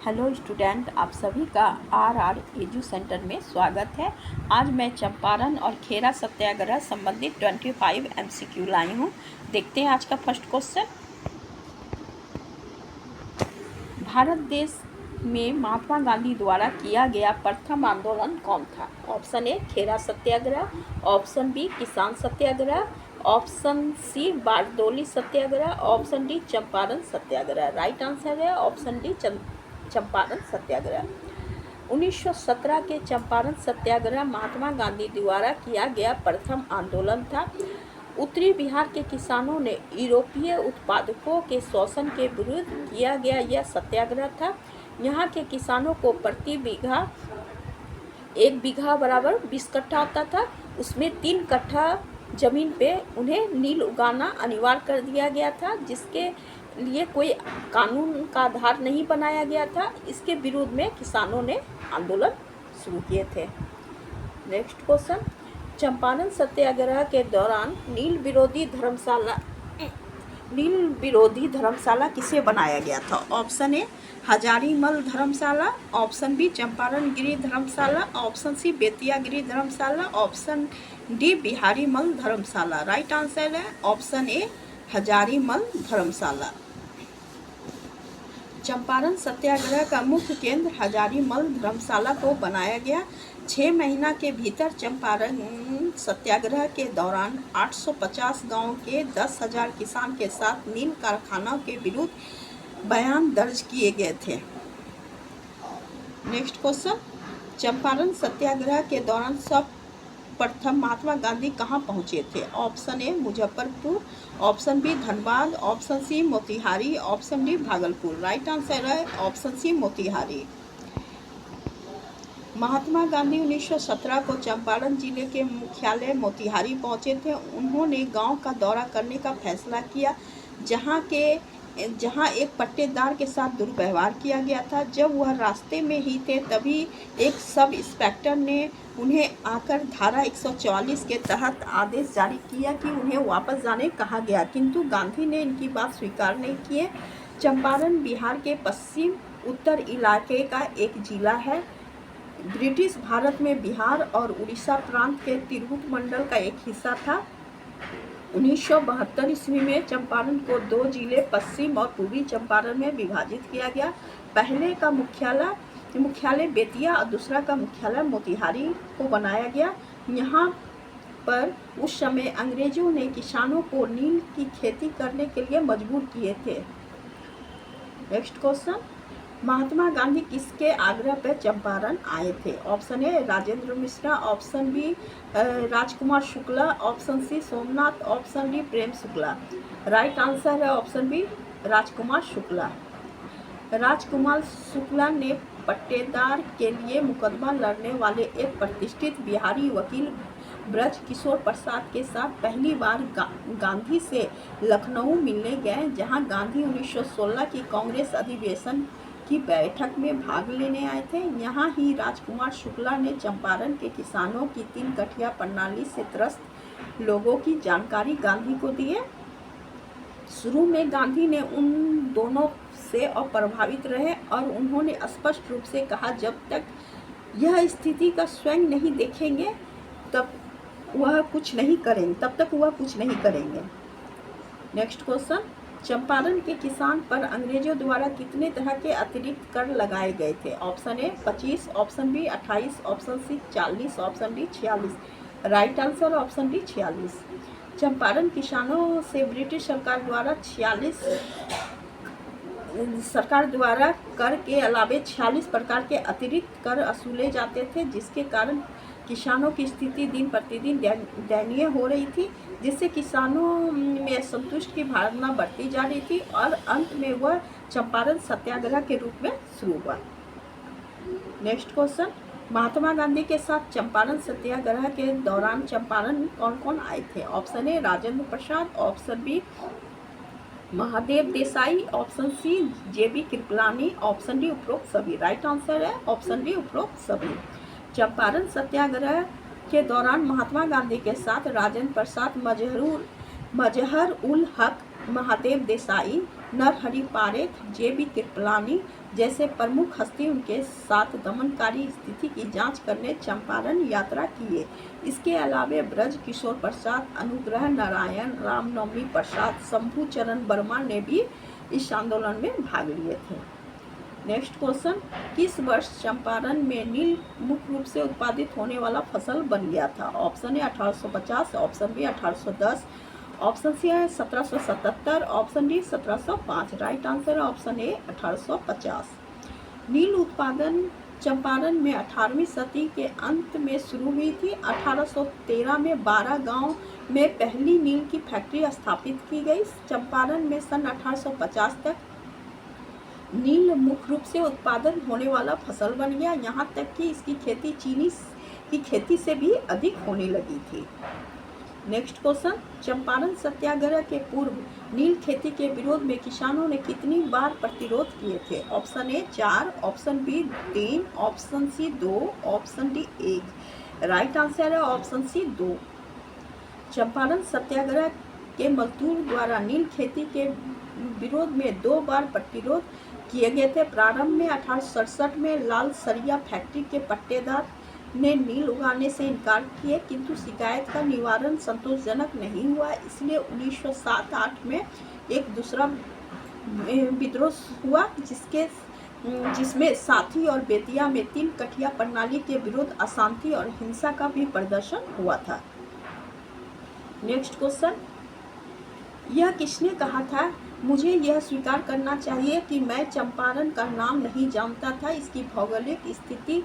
Hello student, आप सभी का आर एजू सेंटर में स्वागत है। आज मैं चंपारण और खेरा सत्याग्रह संबंधित 25 एमसीक्यू लाई हूँ। देखते हैं आज का फर्स्ट क्वेश्चन। भारत देश में महात्मा गांधी द्वारा किया गया प्रथम आंदोलन कौन था? Option A Kheda Satyagraha, option B Kisan Satyagraha, option C Bardoli Satyagraha, option D Champaran Satyagraha. Right answer है ऑप्शन डी चंपारण सत्याग्रह। 1917 के चंपारण सत्याग्रह महात्मा गांधी द्वारा किया गया प्रथम आंदोलन था। उत्तरी बिहार के किसानों ने यूरोपीय उत्पादकों के शोषण के विरुद्ध किया गया यह सत्याग्रह था। यहाँ के किसानों को प्रति बीघा 1 बीघा बराबर 20 कट्ठा आता था, उसमें 3 कट्ठा जमीन पे उन्हें नील उगाना अनिवार्य कर दिया गया था, जिसके लिए कोई कानून का आधार नहीं बनाया गया था। इसके विरोध में किसानों ने आंदोलन शुरू किए थे। नेक्स्ट क्वेश्चन, चंपारण सत्याग्रह के दौरान नील विरोधी धर्मशाला किसे बनाया गया था? Option A Hazarimal Dharamshala, option B Champaran Giri Dharamshala, option C Bettiah Giri Dharamshala, option D Biharimal Dharamshala. Right answer है ऑप्शन ए हजारीमल धर्मशाला। चंपारण सत्याग्रह का मुख्य केंद्र हजारीमल धर्मशाला को बनाया गया। 6 महीना के भीतर चंपारण सत्याग्रह के दौरान 850 गांव के 10,000 किसान के साथ नील कारखानों के विरुद्ध बयान दर्ज किए गए थे। नेक्स्ट क्वेश्चन, चंपारण सत्याग्रह के दौरान प्रथम महात्मा गांधी कहाँ पहुँचे थे? Option A Muzaffarpur, option B Dhanbad, option C Motihari, option D Bhagalpur. Right answer है ऑप्शन सी मोतिहारी। महात्मा गांधी 1917 को चंपारण जिले के मुख्यालय मोतिहारी पहुंचे थे। उन्होंने गांव का दौरा करने का फैसला किया, जहां एक पट्टेदार के साथ दुर्व्यवहार किया गया था। जब वह रास्ते में ही थे तभी एक सब इंस्पेक्टर ने उन्हें आकर धारा 144 के तहत आदेश जारी किया कि उन्हें वापस जाने कहा गया, किंतु गांधी ने इनकी बात स्वीकार नहीं किए। चंपारण बिहार के पश्चिम उत्तर इलाके का एक जिला है। ब्रिटिश भारत में बिहार और उड़ीसा प्रांत के तिरहुत मंडल का एक हिस्सा था। 1972 ईस्वी में चंपारण को 2 जिले पश्चिम और पूर्वी चंपारण में विभाजित किया गया। पहले का मुख्यालय बेतिया और दूसरा का मुख्यालय मोतिहारी को बनाया गया। यहाँ पर उस समय अंग्रेजों ने किसानों को नील की खेती करने के लिए मजबूर किए थे। नेक्स्ट क्वेश्चन, महात्मा गांधी किसके आग्रह पर चंपारण आए थे? Option A Rajendra Mishra, option B Rajkumar Shukla, option C Somnath, option D Prem Shukla. Right answer है ऑप्शन बी राजकुमार शुक्ला। राजकुमार शुक्ला ने पट्टेदार के लिए मुकदमा लड़ने वाले एक प्रतिष्ठित बिहारी वकील ब्रज किशोर प्रसाद के साथ पहली बार गांधी से लखनऊ मिलने गए, जहां गांधी 1916 की कांग्रेस अधिवेशन की बैठक में भाग लेने आए थे। यहाँ ही राजकुमार शुक्ला ने चंपारण के किसानों की 3 कठिया प्रणाली से त्रस्त लोगों की जानकारी गांधी को दी। शुरू में गांधी ने उन दोनों से अप्रभावित रहे और उन्होंने स्पष्ट रूप से कहा, जब तक यह स्थिति का स्वयं नहीं देखेंगे तब तक वह कुछ नहीं करेंगे। नेक्स्ट क्वेश्चन, चंपारण के किसान पर अंग्रेजों द्वारा कितने तरह के अतिरिक्त कर लगाए गए थे? Option A 25, option B 28, option C 40, option D 46। Right answer option D 46। Champaran किसानों से ब्रिटिश सरकार द्वारा कर के अलावे 46 प्रकार के अतिरिक्त कर वसूले जाते थे, जिसके कारण किसानों की स्थिति दिन प्रतिदिन दयनीय हो रही थी, जिससे किसानों में असंतुष्ट की भावना बढ़ती जा रही थी और अंत में वह चंपारण सत्याग्रह के रूप में शुरू हुआ। नेक्स्ट क्वेश्चन, महात्मा गांधी के साथ चंपारण सत्याग्रह के दौरान चंपारण कौन कौन आए थे? Option A Rajendra Prasad, option B Mahadev Desai, option C JB Kripalani, option D उपरोक्त सभी। राइट आंसर है ऑप्शन डी उपरोक्त सभी। चंपारण सत्याग्रह के दौरान महात्मा गांधी के साथ राजेंद्र प्रसाद, मजहर उल हक, महादेव देसाई, नरहरि पारेख, जेबी कृपलानी, जैसे प्रमुख हस्ती उनके साथ दमनकारी स्थिति की जांच करने चंपारण यात्रा किए। इसके अलावा ब्रज किशोर प्रसाद, अनुग्रह नारायण, रामनवमी प्रसाद, शंभू चरण वर्मा ने भी इस आंदोलन में भाग लिए थे। नेक्स्ट क्वेश्चन, किस वर्ष चंपारण में नील मुख्य रूप से उत्पादित होने वाला फसल बन गया था? Option A 1850, option B 1810, option C है 1777, ऑप्शन डी 1705। राइट आंसर है ऑप्शन ए 1850। नील उत्पादन चंपारण में 18वीं सदी के अंत में शुरू हुई थी। 1813 में 12 गांव में पहली नील की फैक्ट्री स्थापित की गई। चंपारण में सन 1850 तक नील मुख्य रूप से उत्पादन होने वाला फसल बन गया, यहाँ तक कि इसकी खेती चीनी की खेती से भी अधिक होने लगी थी। नेक्स्ट क्वेश्चन, चंपारण सत्याग्रह के पूर्व नील खेती के विरोध में किसानों ने कितनी बार प्रतिरोध किए थे? Option A 4, option B 3, option C 2, option D 1। Right answer है ऑप्शन सी 2। चंपारण सत्याग्रह के मजदूर द्वारा नील खेती के विरोध में 2 बार प्रतिरोध किए गए थे। प्रारंभ में 1867 में लाल सरिया फैक्ट्री के पट्टेदार ने नील उगाने से इनकार किए, किंतु शिकायत का निवारण संतोषजनक नहीं हुआ, इसलिए 1907-8 में एक दूसरा विद्रोह हुआ जिसमें साथी और बेतिया में 3 कठिया प्रणाली के विरुद्ध अशांति और हिंसा का भी प्रदर्शन हुआ था। नेक्स्ट क्वेश्चन, यह किसने कहा था? मुझे यह स्वीकार करना चाहिए कि मैं चंपारण का नाम नहीं जानता था, इसकी भौगोलिक स्थिति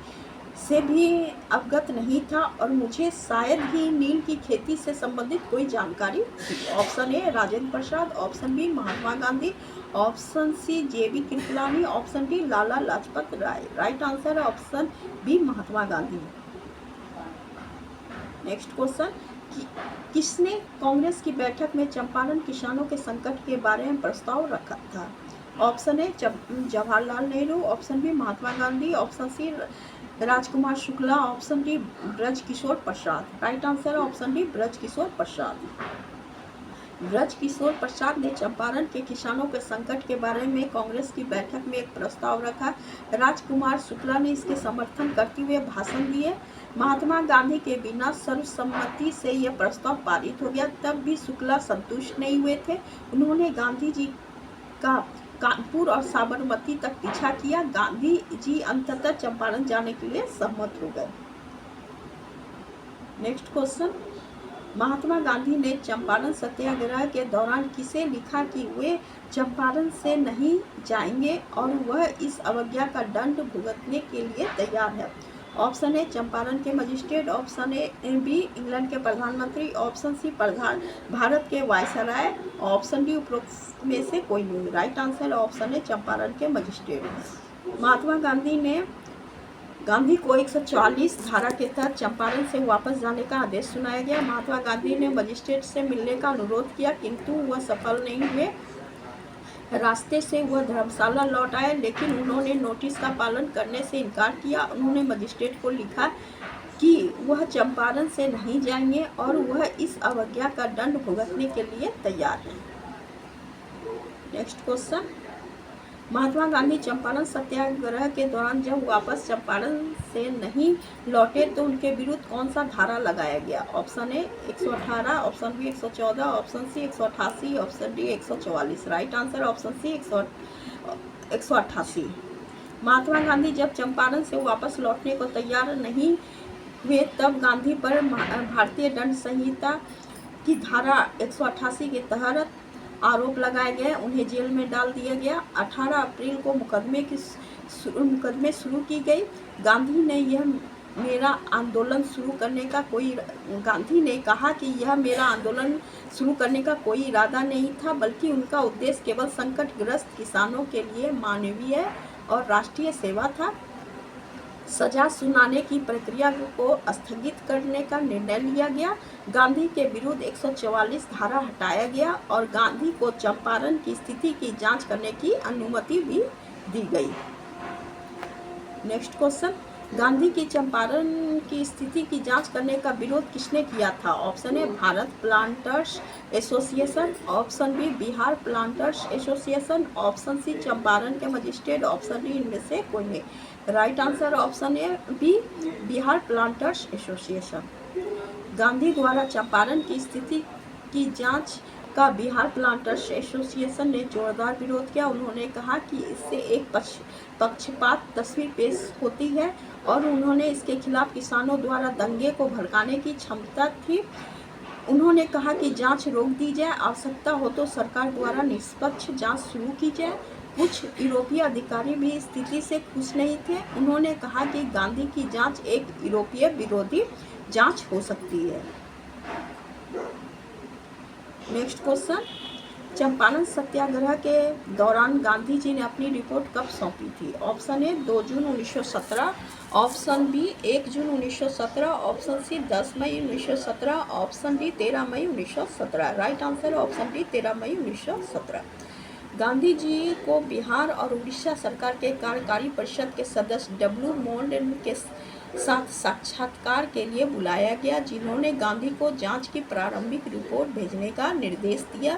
से भी अवगत नहीं था और मुझे शायद ही नील की खेती से संबंधित कोई जानकारी थी। Option A Rajendra Prasad, option B Mahatma Gandhi, option C JB Kripalani, option D Lala Lajpat Rai. Right answer है option B Mahatma Gandhi. Next question, किसने कांग्रेस की बैठक में चंपारण किसानों के संकट के बारे में प्रस्ताव रखा था? Option A Jawaharlal Nehru, option B Mahatma Gandhi, option C Rajkumar Shukla, option D Braj Kishore Prasad. Right answer है ऑप्शन डी ब्रज किशोर प्रसाद। ब्रज किशोर प्रसाद ने चंपारण के किसानों के संकट के बारे में कांग्रेस की बैठक में एक प्रस्ताव रखा। राजकुमार शुक्ला ने इसके समर्थन करते हुए भाषण दिए। महात्मा गांधी के बिना सर्वसम्मति से यह प्रस्ताव पारित हो गया। तब भी शुक्ला संतुष्ट नहीं हुए थे। उन्होंने गांधी जी का कानपुर और साबरमती तक पीछा किया। गांधी जी अंततः चंपारण जाने के लिए सहमत हो गए। नेक्स्ट क्वेश्चन, महात्मा गांधी ने चंपारण सत्याग्रह के दौरान किसे लिखा कि वे चंपारण से नहीं जाएंगे और वह इस अवज्ञा का दंड भुगतने के लिए तैयार है? ऑप्शन ए चंपारण के magistrate, option A B England के प्रधानमंत्री, ऑप्शन सी भारत के वायसराय, ऑप्शन डी उपरोक्त में से कोई नहीं। राइट आंसर है ऑप्शन ए चंपारण के मजिस्ट्रेट। महात्मा गांधी को 144 धारा के तहत चंपारण से वापस जाने का आदेश सुनाया गया। महात्मा गांधी ने मजिस्ट्रेट से मिलने का अनुरोध किया, किंतु वह सफल नहीं हुए। रास्ते से वह धर्मशाला लौट आए, लेकिन उन्होंने नोटिस का पालन करने से इनकार किया। उन्होंने मजिस्ट्रेट को लिखा कि वह चंपारण से नहीं जाएंगे और वह इस अवज्ञा का दंड भुगतने के लिए तैयार हैं। नेक्स्ट क्वेश्चन, महात्मा गांधी चंपारण सत्याग्रह के दौरान जब वापस चंपारण से नहीं लौटे तो उनके विरुद्ध कौन सा धारा लगाया गया? Option A 118, option B 114, option C 188, option D 144। Right answer option C 188। Mahatma Gandhi जब चंपारण से वापस लौटने को तैयार नहीं हुए तब गांधी पर भारतीय दंड संहिता की धारा 188 के तहत आरोप लगाए गए। उन्हें जेल में डाल दिया गया। 18 अप्रैल को मुकदमे शुरू की गई। गांधी ने कहा कि यह मेरा आंदोलन शुरू करने का कोई इरादा नहीं था, बल्कि उनका उद्देश्य केवल संकटग्रस्त किसानों के लिए मानवीय और राष्ट्रीय सेवा था। सजा सुनाने की प्रक्रिया को स्थगित करने का निर्णय लिया गया। गांधी के विरुद्ध 144 धारा हटाया गया और गांधी को चंपारण की स्थिति की जांच करने की अनुमति भी दी गई। नेक्स्ट क्वेश्चन, गांधी की चंपारण की स्थिति की जांच करने का विरोध किसने किया था? Option A Bharat planters association, option B Bihar planters association, option C Champaran के मजिस्ट्रेट, ऑप्शन डी इनमें से कोई नहीं। Right answer option A B Bihar planters association. Gandhi द्वारा चंपारण की स्थिति की जांच का बिहार प्लांटर्स एसोसिएशन ने जोरदार विरोध किया। उन्होंने कहा कि इससे एक पक्षपात तस्वीर पेश होती है और उन्होंने इसके खिलाफ किसानों द्वारा दंगे को भड़काने की क्षमता थी। उन्होंने कहा कि जांच रोक दी जाए, आवश्यकता हो तो सरकार द्वारा निष्पक्ष जांच शुरू की जाए। कुछ यूरोपीय अधिकारी भी इस स्थिति से खुश नहीं थे। उन्होंने कहा कि गांधी की जांच एक यूरोपीय विरोधी जांच हो सकती है। नेक्स्ट क्वेश्चन, चंपारण सत्याग्रह के दौरान गांधी जी ने अपनी रिपोर्ट कब सौंपी थी? ऑप्शन ए 2 जून 1917, ऑप्शन बी 1 जून 1917, ऑप्शन सी 10 मई 1917, ऑप्शन डी 13 मई 1917। राइट आंसर ऑप्शन डी 13 मई 1917। गांधी जी को बिहार और उड़ीसा सरकार के कार्यकारी परिषद के सदस्य डब्ल्यू मोंड के साथ साक्षात्कार के लिए बुलाया गया, जिन्होंने गांधी को जांच की प्रारंभिक रिपोर्ट भेजने का निर्देश दिया।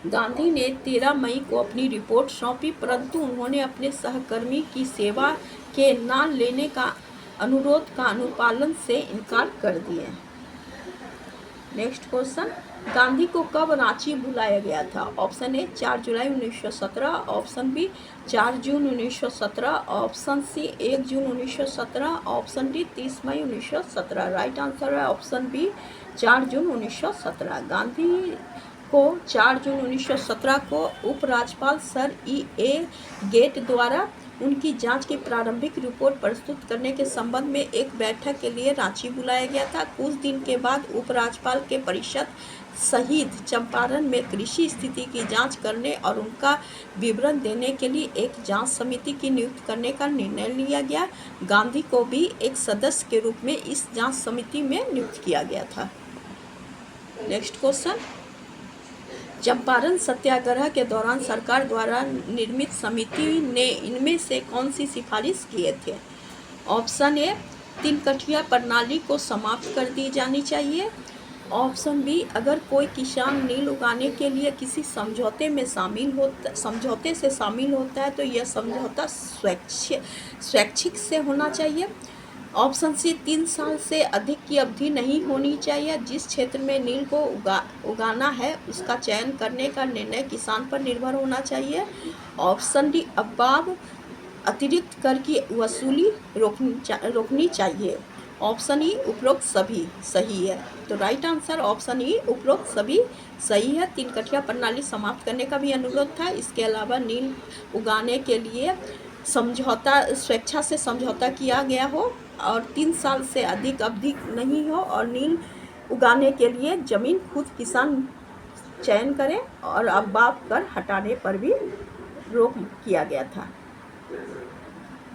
गांधी ने 13 मई को अपनी रिपोर्ट सौंपी, परंतु उन्होंने अपने सहकर्मी की सेवा के न लेने का अनुरोध का अनुपालन से इनकार कर दिए। नेक्स्ट क्वेश्चन, गांधी को कब रांची बुलाया गया था? ऑप्शन ए 4 जुलाई 1917, ऑप्शन बी 4 जून 1917, ऑप्शन सी 1 जून 1917, ऑप्शन डी 30 मई 1917। राइट आंसर है ऑप्शन बी 4 जून 1917। गांधी को 4 जून 1917 को उपराज्यपाल सर E.A. गेट द्वारा उनकी जांच की प्रारंभिक रिपोर्ट प्रस्तुत करने के संबंध में एक बैठक के लिए रांची बुलाया गया था। कुछ दिन के बाद उपराज्यपाल के परिषद शहीद चंपारण में कृषि स्थिति की जांच करने और उनका विवरण देने के लिए एक जांच समिति की नियुक्त करने का निर्णय लिया गया। गांधी को भी एक सदस्य के रूप में इस जांच समिति में नियुक्त किया गया था। नेक्स्ट क्वेश्चन, चंपारण सत्याग्रह के दौरान सरकार द्वारा निर्मित समिति ने इनमें से कौन सी सिफारिश किए थे? ऑप्शन ए 3 कठिया प्रणाली को समाप्त कर दी जानी चाहिए, ऑप्शन बी अगर कोई किसान नील उगाने के लिए किसी समझौते से शामिल होता है तो यह समझौता स्वैच्छिक से होना चाहिए, ऑप्शन सी 3 साल से अधिक की अवधि नहीं होनी चाहिए, जिस क्षेत्र में नील को उगाना है उसका चयन करने का निर्णय किसान पर निर्भर होना चाहिए, ऑप्शन डी अब्बाब अतिरिक्त कर की वसूली रोकनी चाहिए, ऑप्शन ई उपरोक्त सभी सही है। तो राइट आंसर ऑप्शन ई उपरोक्त सभी सही है। 3 कठिया प्रणाली समाप्त करने का भी अनुरोध था। इसके अलावा नील उगाने के लिए समझौता स्वेच्छा से समझौता किया गया हो और 3 साल से अधिक अवधि नहीं हो और नील उगाने के लिए ज़मीन खुद किसान चयन करें और अब्बाब कर हटाने पर भी रोक किया गया था।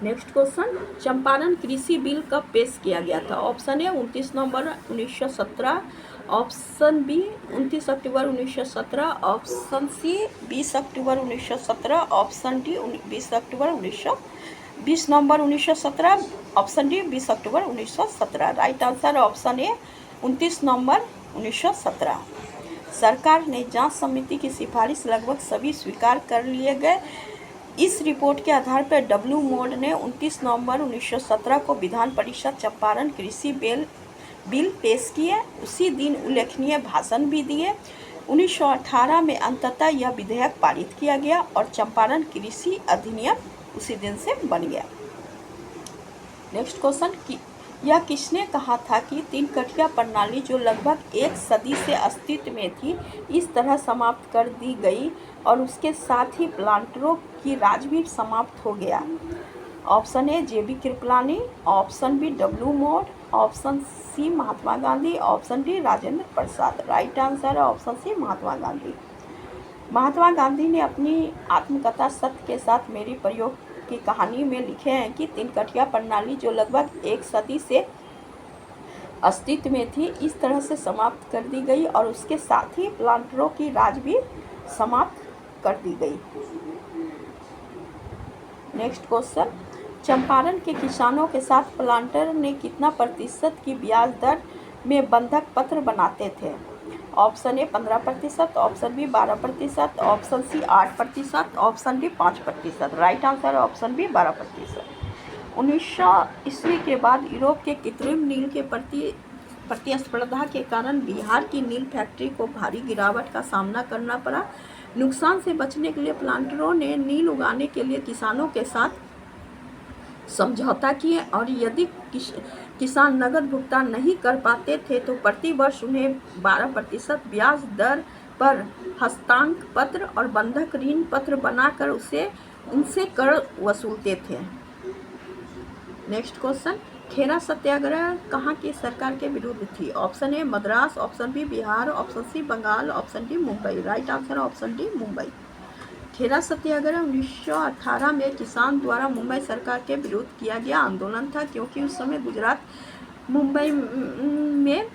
नेक्स्ट क्वेश्चन, चंपारण कृषि बिल कब पेश किया गया था? ऑप्शन ए 29 नवंबर 1917, ऑप्शन बी 29 अक्टूबर 1917, ऑप्शन सी 20 अक्टूबर 1917, ऑप्शन डी 20 नवंबर 1917, ऑप्शन डी 20 अक्टूबर 1917। राइट आंसर ऑप्शन ए 29 नवंबर 1917। सरकार ने जांच समिति की सिफारिश लगभग सभी स्वीकार कर लिए गए। इस रिपोर्ट के आधार पर डब्ल्यू मोड ने 29 नवंबर 1917 को विधान परिषद चंपारण कृषि बिल पेश किए। उसी दिन उल्लेखनीय भाषण भी दिए। 1918 में अंततः यह विधेयक पारित किया गया और चंपारण कृषि अधिनियम उसी दिन से बन गया। नेक्स्ट क्वेश्चन, यह किसने कहा था कि 3 कठिया प्रणाली जो लगभग 1 सदी से अस्तित्व में थी इस तरह समाप्त कर दी गई और उसके साथ ही प्लांटरों की राज भी समाप्त हो गया? Option A JB Kripalani, option B W Maude, option C Mahatma Gandhi, option D Rajendra Prasad. Right answer है ऑप्शन सी महात्मा गांधी। महात्मा गांधी ने अपनी आत्मकथा सत्य के साथ मेरी प्रयोग की कहानी में लिखे हैं कि 3 कठिया प्रणाली जो लगभग 1 सदी से अस्तित्व में थी इस तरह से समाप्त कर दी गई और उसके साथ ही प्लांटरों की राज भी समाप्त कर दी गई। नेक्स्ट क्वेश्चन, चंपारण के किसानों के साथ प्लांटर ने कितना प्रतिशत की ब्याज दर में बंधक पत्र बनाते थे? Option A 15%, option B 12%, option C 8%, option D 5%। Right answer option B 12%। 1900 ईस्वी के बाद यूरोप के कृत्रिम नील के प्रति प्रतिस्पर्धा के कारण बिहार की नील फैक्ट्री को भारी गिरावट का सामना करना पड़ा। नुकसान से बचने के लिए प्लांटरों ने नील उगाने के लिए किसानों के साथ समझौता किए और यदि किसान नगद भुगतान नहीं कर पाते थे तो प्रति वर्ष उन्हें 12% ब्याज दर पर हस्तांक पत्र और बंधक ऋण पत्र बनाकर उनसे कर वसूलते थे। नेक्स्ट क्वेश्चन, खेरा सत्याग्रह कहाँ की सरकार के विरुद्ध थी? Option A Madras, option B Bihar, option C Bengal, option D Mumbai. Right answer option D Mumbai. Kheda Satyagraha 1918 में किसान द्वारा मुंबई सरकार के विरुद्ध किया गया आंदोलन था, क्योंकि उस समय गुजरात मुंबई में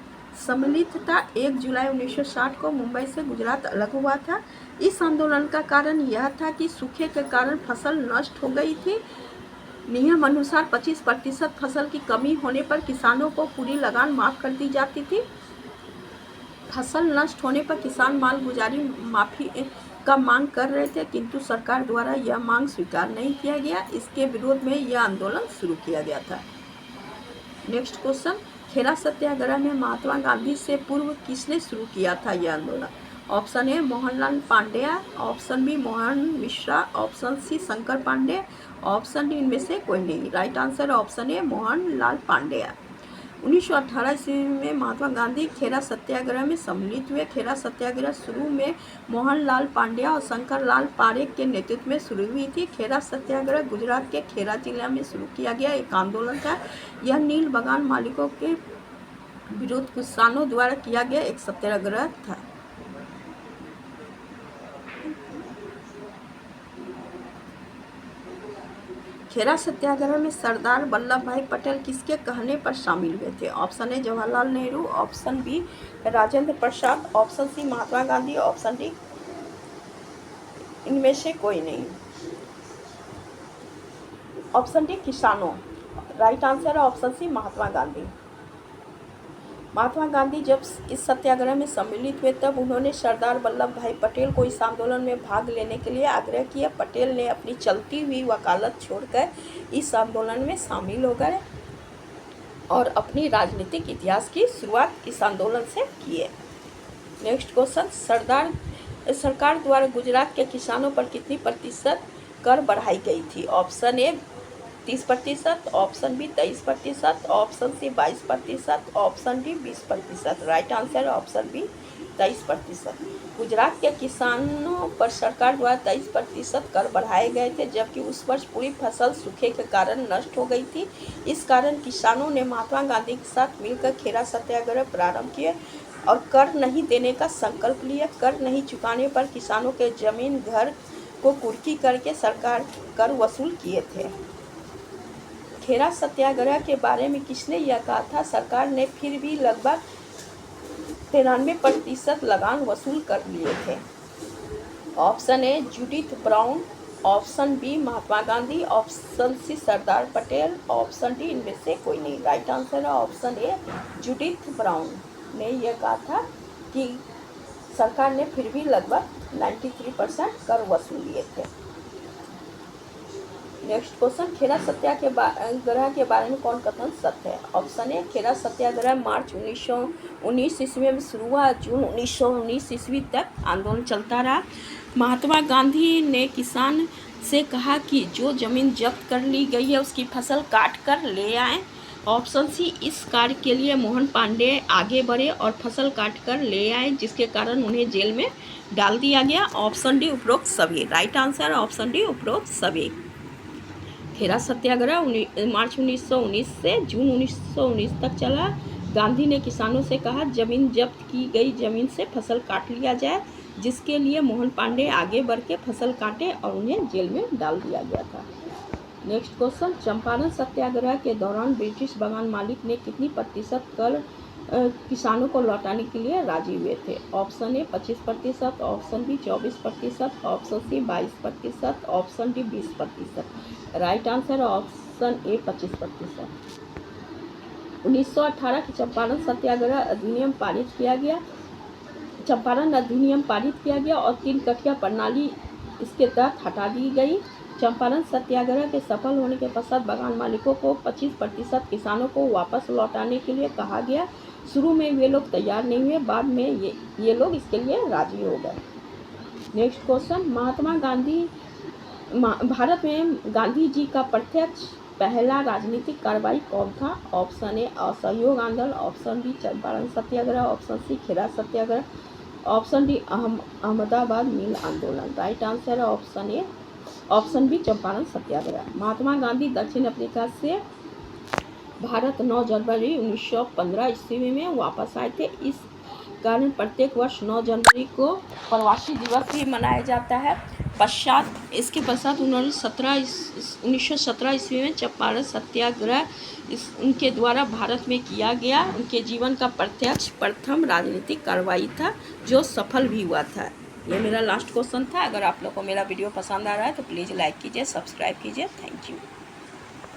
सम्मिलित था। 1 जुलाई 1960 को मुंबई से गुजरात अलग हुआ था। इस आंदोलन का कारण यह था कि सूखे के कारण फसल नष्ट हो गई थी। नियम अनुसार 25% फसल की कमी होने पर किसानों को पूरी लगान माफ कर दी जाती थी। फसल नष्ट होने पर किसान माल गुजारी माफी का मांग कर रहे थे, किंतु सरकार द्वारा यह मांग स्वीकार नहीं किया गया। इसके विरोध में यह आंदोलन शुरू किया गया था। नेक्स्ट क्वेश्चन, खेरा सत्याग्रह में महात्मा गांधी से पूर्व किसने शुरू किया था यह आंदोलन? Option A Mohanlal Pandya, option B Mohan Mishra, option C Shankar Pande, option D इनमें से कोई नहीं। Right answer option A Mohanlal Pandya. 1918 ईस्वी में महात्मा गांधी खेरा सत्याग्रह में सम्मिलित हुए। खेरा सत्याग्रह शुरू में मोहनलाल पांड्या और शंकर लाल पारेख के नेतृत्व में शुरू हुई थी। खेरा सत्याग्रह गुजरात के खेरा जिला में शुरू किया गया एक आंदोलन था। यह नील बागान मालिकों के विरुद्ध किसानों द्वारा किया गया एक सत्याग्रह था। खेरा सत्याग्रह में सरदार वल्लभ भाई पटेल किसके कहने पर शामिल हुए थे? Option A Jawaharlal Nehru, option B Rajendra Prasad, option C Mahatma Gandhi, option D इनमें से कोई नहीं। ऑप्शन डी किसानों। राइट आंसर है ऑप्शन सी महात्मा गांधी। महात्मा गांधी जब इस सत्याग्रह में सम्मिलित हुए तब उन्होंने सरदार वल्लभ भाई पटेल को इस आंदोलन में भाग लेने के लिए आग्रह किया। पटेल ने अपनी चलती हुई वकालत छोड़कर इस आंदोलन में शामिल हो गए और अपनी राजनीतिक इतिहास की शुरुआत इस आंदोलन से किए। नेक्स्ट क्वेश्चन, सरकार द्वारा गुजरात के किसानों पर कितनी प्रतिशत कर बढ़ाई गई थी? Option A 30%, option B 23%, option C 22%, option D 20%। Right answer option B 23%। Gujarat के किसानों पर सरकार द्वारा 23% कर बढ़ाए गए थे, जबकि उस वर्ष पूरी फसल सूखे के कारण नष्ट हो गई थी। इस कारण किसानों ने महात्मा गांधी के साथ मिलकर खेरा सत्याग्रह प्रारंभ किए और कर नहीं देने का संकल्प लिया। कर नहीं चुकाने पर किसानों के जमीन घर को कुर्की करके सरकार कर वसूल किए थे। खेरा सत्याग्रह के बारे में किसने यह कहा था? सरकार ने फिर भी लगभग 93% लगान वसूल कर लिए थे। Option A Judith Brown, option B Mahatma Gandhi, option C Sardar Patel, option D इनमें से कोई नहीं। राइट आंसर है ऑप्शन ए जूडिथ ब्राउन ने यह कहा था कि सरकार ने फिर भी लगभग 93% कर वसूल लिए थे। नेक्स्ट क्वेश्चन, खेरा सत्याग्रह के बारे में कौन कथन सत्य है? ऑप्शन ए खेरा सत्याग्रह मार्च 1919 ईस्वी में शुरू हुआ। जून 1919 ईस्वी तक आंदोलन चलता रहा। महात्मा गांधी ने किसान से कहा कि जो जमीन जब्त कर ली गई है उसकी फसल काट कर ले आए। ऑप्शन सी, इस कार्य के लिए मोहन पांडे आगे बढ़े और फसल काट कर ले आए, जिसके कारण उन्हें जेल में डाल दिया गया। ऑप्शन डी उपरोक्त सभी। राइट आंसर ऑप्शन डी उपरोक्त सभी। खेरा सत्याग्रह मार्च 1919 से जून 1919 तक चला। गांधी ने किसानों से कहा जमीन जब्त की गई जमीन से फसल काट लिया जाए, जिसके लिए मोहन पांडे आगे बढ़ के फसल काटे और उन्हें जेल में डाल दिया गया था। नेक्स्ट क्वेश्चन, चंपारण सत्याग्रह के दौरान ब्रिटिश बागान मालिक ने कितनी प्रतिशत कर किसानों को लौटाने के लिए राजी हुए थे? Option A 25%, option B 24%, option C 22%, option D 20%। Right answer option A 25%। 1918 के चंपारण सत्याग्रह अधिनियम पारित किया गया। चंपारण अधिनियम पारित किया गया और 3 कठिया प्रणाली इसके तहत हटा दी गई। चंपारण सत्याग्रह के सफल होने के पश्चात बागान मालिकों को 25% किसानों को वापस लौटाने के लिए कहा गया। शुरू में वे लोग तैयार नहीं हुए, बाद में ये लोग इसके लिए राजी हो गए। नेक्स्ट क्वेश्चन, महात्मा गांधी भारत में गांधी जी का प्रत्यक्ष पहला राजनीतिक कार्रवाई कौन था? ऑप्शन ए असहयोग आंदोलन, option B Champaran Satyagraha, option C Kheda Satyagraha, option D Ahmedabad mill आंदोलन। राइट आंसर है option A, option B Champaran Satyagraha. Mahatma Gandhi दक्षिण अफ्रीका से भारत 9 जनवरी 1915 ईस्वी में वापस आए थे। इस कारण प्रत्येक वर्ष 9 जनवरी को प्रवासी दिवस भी मनाया जाता है। इसके पश्चात 1917 ईस्वी में चंपारण सत्याग्रह उनके द्वारा भारत में किया गया। उनके जीवन का प्रत्यक्ष प्रथम राजनीतिक कार्रवाई था जो सफल भी हुआ था। ये मेरा लास्ट क्वेश्चन था। अगर आप लोग को मेरा वीडियो पसंद आ रहा है तो प्लीज़ लाइक कीजिए, सब्सक्राइब कीजिए। Thank you.